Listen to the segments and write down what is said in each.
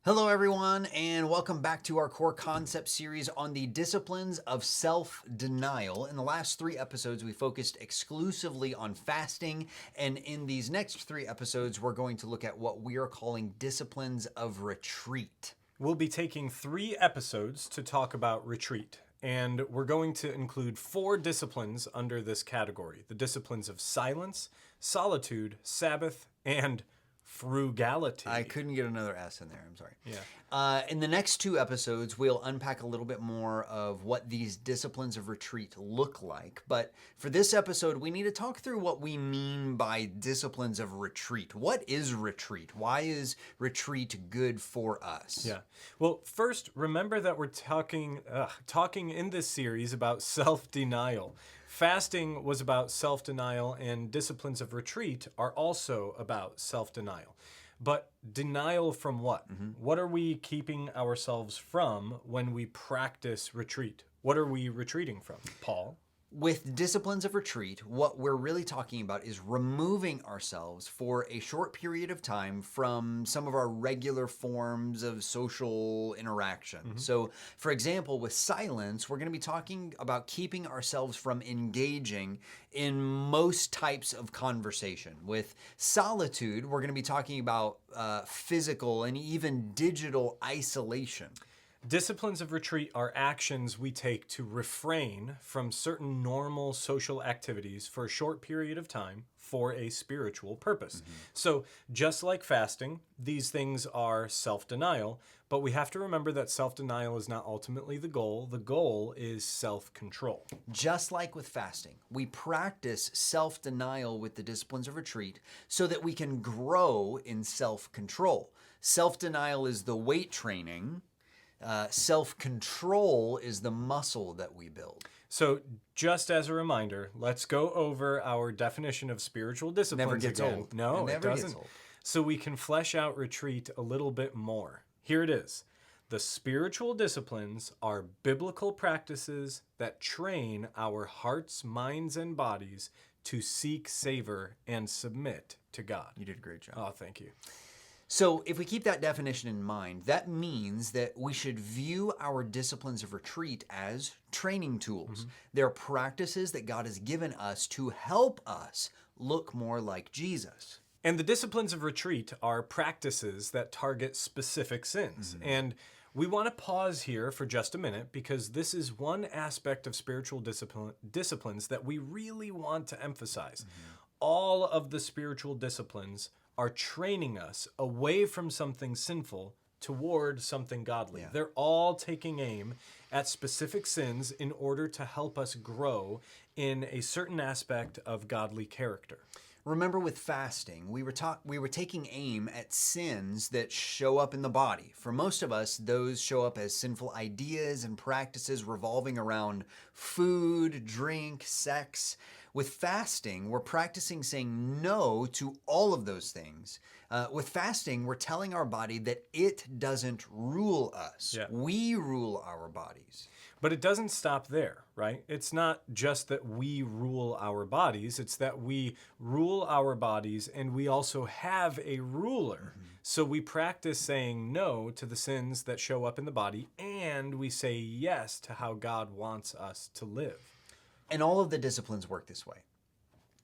Hello, everyone, and welcome back to our core concept series on the disciplines of self denial. In the last 3 episodes, we focused exclusively on fasting, and in these next 3 episodes, we're going to look at what we are calling disciplines of retreat. We'll be taking 3 episodes to talk about retreat, and we're going to include 4 disciplines under this category: the disciplines of silence, solitude, Sabbath, and frugality. I couldn't get another S in there, I'm sorry. Yeah. In the next 2 episodes, we'll unpack a little bit more of what these disciplines of retreat look like. But for this episode, we need to talk through what we mean by disciplines of retreat. What is retreat? Why is retreat good for us? Yeah. Well, first, remember that we're talking in this series about self-denial. Fasting was about self-denial, and disciplines of retreat are also about self-denial. But denial from what? What are we keeping ourselves from when we practice retreat? What are we retreating from, Paul? With disciplines of retreat, what we're really talking about is removing ourselves for a short period of time from some of our regular forms of social interaction. So, for example, with silence, we're going to be talking about keeping ourselves from engaging in most types of conversation. With solitude, we're going to be talking about physical and even digital isolation. Disciplines of retreat are actions we take to refrain from certain normal social activities for a short period of time for a spiritual purpose. So, just like fasting, these things are self-denial, but we have to remember that self-denial is not ultimately the goal. The goal is self-control. Just like with fasting, we practice self-denial with the disciplines of retreat so that we can grow in self-control. Self-denial is the weight training. Self-control is the muscle that we build. So, just as a reminder, let's go over our definition of spiritual disciplines. Never gets again. old. No, It never it gets doesn't. old. So we can flesh out retreat a little bit more. Here it is. The spiritual disciplines are biblical practices that train our hearts, minds, and bodies to seek, savor, and submit to God. You did a great job. Oh, thank you. So if we keep that definition in mind, that means that we should view our disciplines of retreat as training tools. They're practices that God has given us to help us look more like Jesus. And the disciplines of retreat are practices that target specific sins. And we want to pause here for just a minute because this is one aspect of spiritual disciplines that we really want to emphasize. All of the spiritual disciplines are training us away from something sinful toward something godly. They're all taking aim at specific sins in order to help us grow in a certain aspect of godly character. Remember with fasting, we were taking aim at sins that show up in the body. For most of us, those show up as sinful ideas and practices revolving around food, drink, sex. With fasting, we're practicing saying no to all of those things. With fasting, we're telling our body that it doesn't rule us. Yeah. We rule our bodies. But it doesn't stop there, right? It's not just that we rule our bodies, it's that we rule our bodies and we also have a ruler. So we practice saying no to the sins that show up in the body, and we say yes to how God wants us to live. And all of the disciplines work this way.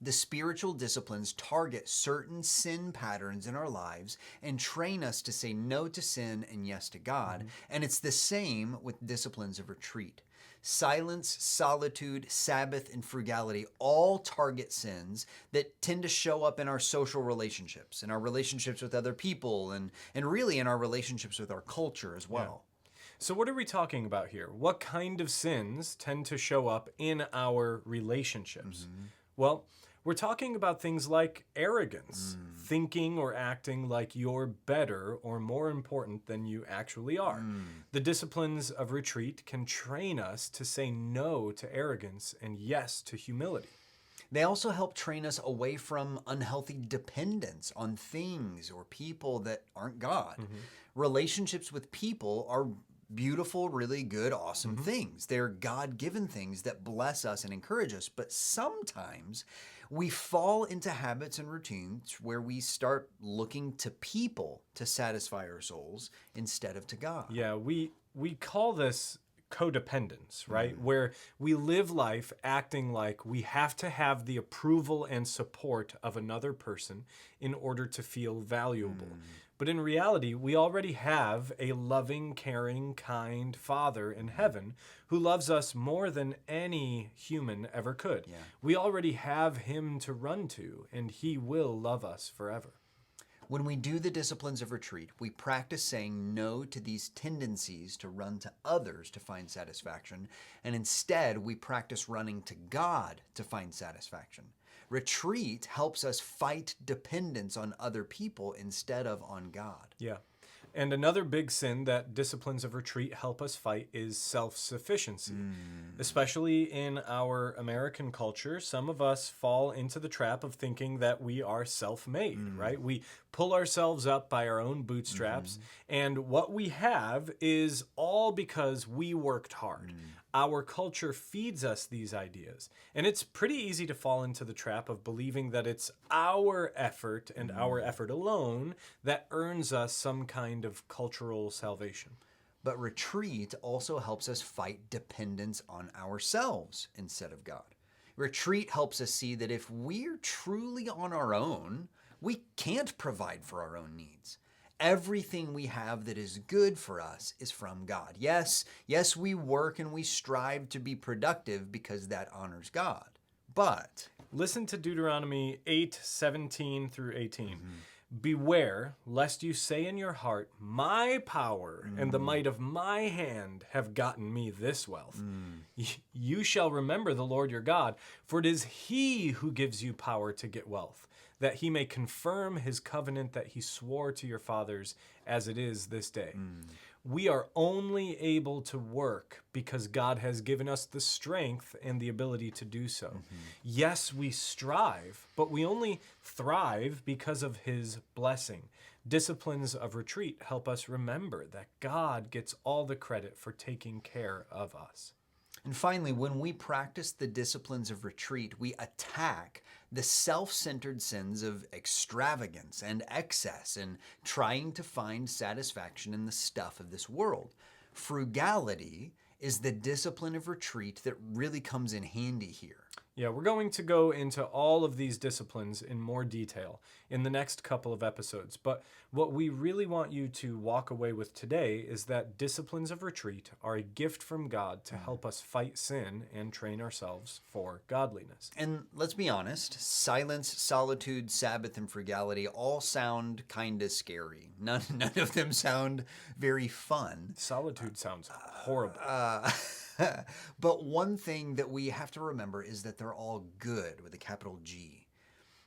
The spiritual disciplines target certain sin patterns in our lives and train us to say no to sin and yes to God. And it's the same with disciplines of retreat. Silence, solitude, Sabbath, and frugality all target sins that tend to show up in our social relationships, in our relationships with other people, and really in our relationships with our culture as well. So what are we talking about here? What kind of sins tend to show up in our relationships? Well, we're talking about things like arrogance, thinking or acting like you're better or more important than you actually are. The disciplines of retreat can train us to say no to arrogance and yes to humility. They also help train us away from unhealthy dependence on things or people that aren't God. Relationships with people are beautiful, really good, awesome things. They're God-given things that bless us and encourage us. But sometimes We fall into habits and routines where we start looking to people to satisfy our souls instead of to God. Yeah, we call this codependence, right? Where we live life acting like we have to have the approval and support of another person in order to feel valuable. But in reality, we already have a loving, caring, kind Father in heaven who loves us more than any human ever could. Yeah. We already have him to run to, and he will love us forever. When we do the disciplines of retreat, we practice saying no to these tendencies to run to others to find satisfaction, and instead we practice running to God to find satisfaction. Retreat helps us fight dependence on other people instead of on God. Yeah. And another big sin that disciplines of retreat help us fight is self-sufficiency. Especially in our American culture, some of us fall into the trap of thinking that we are self-made, right? We pull ourselves up by our own bootstraps, and what we have is all because we worked hard. Our culture feeds us these ideas, and it's pretty easy to fall into the trap of believing that it's our effort and our effort alone that earns us some kind of cultural salvation. But retreat also helps us fight dependence on ourselves instead of God. Retreat helps us see that if we're truly on our own, we can't provide for our own needs. Everything we have that is good for us is from God. Yes, we work and we strive to be productive because that honors God. But Listen to Deuteronomy 8:17 through 18. Beware, lest you say in your heart, my power and the might of my hand have gotten me this wealth. You shall remember the Lord your God, for it is he who gives you power to get wealth, that he may confirm his covenant that he swore to your fathers as it is this day. We are only able to work because God has given us the strength and the ability to do so. Yes, we strive, but we only thrive because of his blessing. Disciplines of retreat help us remember that God gets all the credit for taking care of us. And finally, when we practice the disciplines of retreat, we attack the self-centered sins of extravagance and excess and trying to find satisfaction in the stuff of this world. Frugality is the discipline of retreat that really comes in handy here. Yeah, we're going to go into all of these disciplines in more detail in the next couple of episodes. But what we really want you to walk away with today is that disciplines of retreat are a gift from God to help us fight sin and train ourselves for godliness. And let's be honest, silence, solitude, Sabbath, and frugality all sound kind of scary. None of them sound very fun. Solitude sounds horrible. But one thing that we have to remember is that they're all good with a capital G.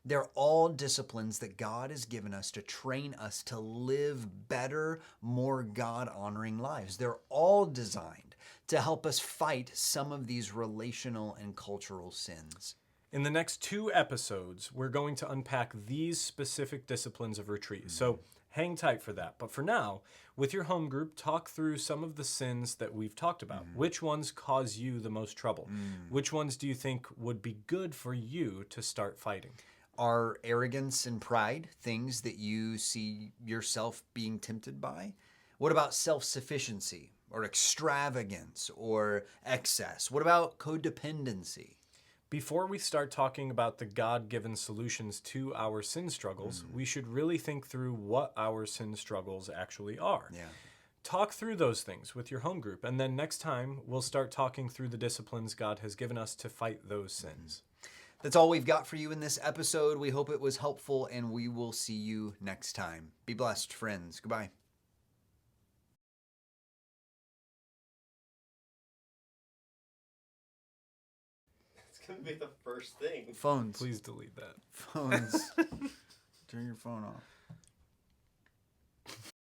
They're all disciplines that God has given us to train us to live better, more God-honoring lives. They're all designed to help us fight some of these relational and cultural sins. In the next 2 episodes, we're going to unpack these specific disciplines of retreat. So hang tight for that. But for now, with your home group, talk through some of the sins that we've talked about. Which ones cause you the most trouble? Which ones do you think would be good for you to start fighting? Are arrogance and pride things that you see yourself being tempted by? What about self-sufficiency or extravagance or excess? What about codependency? Before we start talking about the God-given solutions to our sin struggles, we should really think through what our sin struggles actually are. Yeah. Talk through those things with your home group, and then next time we'll start talking through the disciplines God has given us to fight those sins. That's all we've got for you in this episode. We hope it was helpful, and we will see you next time. Be blessed, friends. Goodbye. It's gonna be the first thing. Phones. Please delete that. Phones. Turn your phone off.